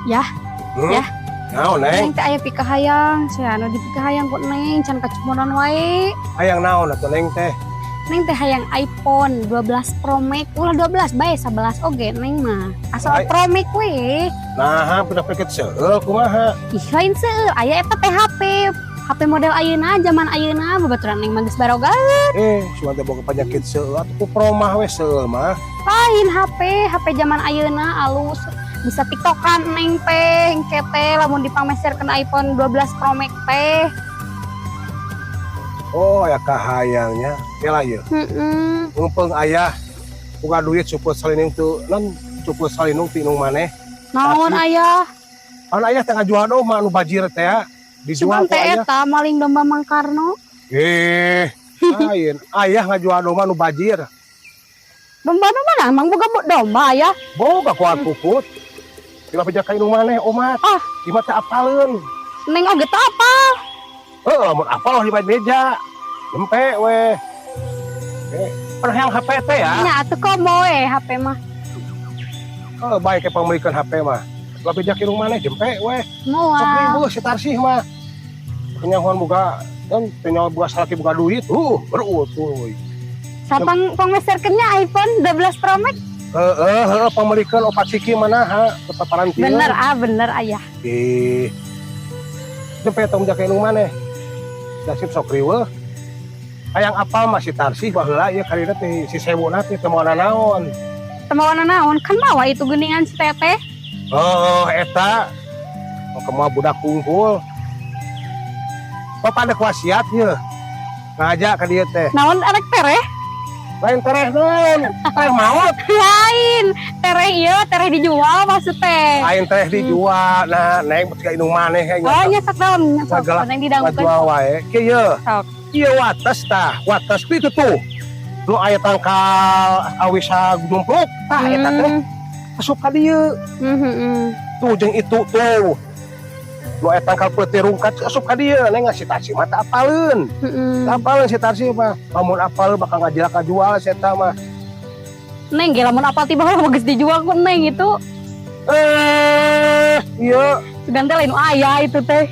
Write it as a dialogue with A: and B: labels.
A: Ya, ya.
B: Naon
A: Neng
B: neng?
A: teh aya pikahayang, saya anu di pikahayang kok neng can kacumonan wae.
B: Hayang naon atuh neng teh?
A: Neng teh hayang iPhone 12 Pro Max, ulah 12 bae 11 oge neng mah. Asal
B: Bae.
A: Pro Max we.
B: Nah, udah peket seueur kumaha?
A: Ih lain seueur aya eta teh HP model ayeuna zaman ayeuna babaturan neng mah geus baroga.
B: Cuma teh boga penyakit seueur atuh promah we seueur mah.
A: Lain HP zaman ayeuna alus bisa tiktokan neng teh kete lamun dipangmeserkeun iPhone 12 Pro Max teh.
B: Oh, ya kahayangnya. Kela ieu. Mumpung ayah boga duit suput salinung tuh non suput salinung ti nung maneh.
A: Naon aya?
B: Anu ayah teh ngajual domba anu bajir teh ya. Dijual
A: Cuman
B: ku
A: teh
B: ayah.
A: eta maling domba Mang Karno.
B: Lain. Ayah ngajual domba anu bajir.
A: Domba mana? Mang boga domba aya.
B: Boga kuat puput. Kila pejaka inung maneh omat.
A: Ah.
B: Ima teh apaleun.
A: Neng oge teu apal.
B: Mun apal di meja. Empe we. Pernah yang HP teh ya.
A: Nya atuh komo we HP mah.
B: Baik ke pemilikan HP mah. Kila pejaka inung maneh jempe we.
A: Moal.
B: Ribu si Tarsih mah. Penyahuan buka dan penyahuan buka salaki buka duit. Beruut tuh.
A: Sapang pangmeserkeunnya iPhone 12 Pro Max.
B: Pemilikan opat siki mana ha ketataran tieu.
A: Bener ayah.
B: Jempe tong jaka inung maneh. Dasip sok riweuh. Hayang apal masih Tarsih baheula ieu karina teh si sebuna teh teu moal naon.
A: Temawana naon kan mawa itu geuningan si teteh.
B: Eta kemah budak kungkul. Pada kuasiat ieu. Ngajak ka dieu teh.
A: Naon arek tereh?
B: Lain tereh naon? Tereh maot.
A: Lain. Tereh ieu, tereh dijual maksud teh.
B: Lain tereh dijual. Nah, neng ka inung maneh
A: Oh, nyasak daun, nyasak.
B: Segala
A: Neng didangkeun.
B: ngajual wae. Kieu.
A: Sok.
B: Ieu wates tah. Wates itu tuh. Lu aya tangkal awisa dumpluk. Tah eta teh asup ka dieu. Tuh jeung itu tuh. Lu aya tangkal peutir rungkat asup ka dieu. Neng ngasih Tarsih mah teu apaleun. Apaleun si Tarsih mah. Lamun apal bakal ngajilak kajual si eta mah.
A: Neng ge lamun apal tiba mah geus dijual ku neng itu.
B: Iya.
A: Sugan teh lain aya itu teh.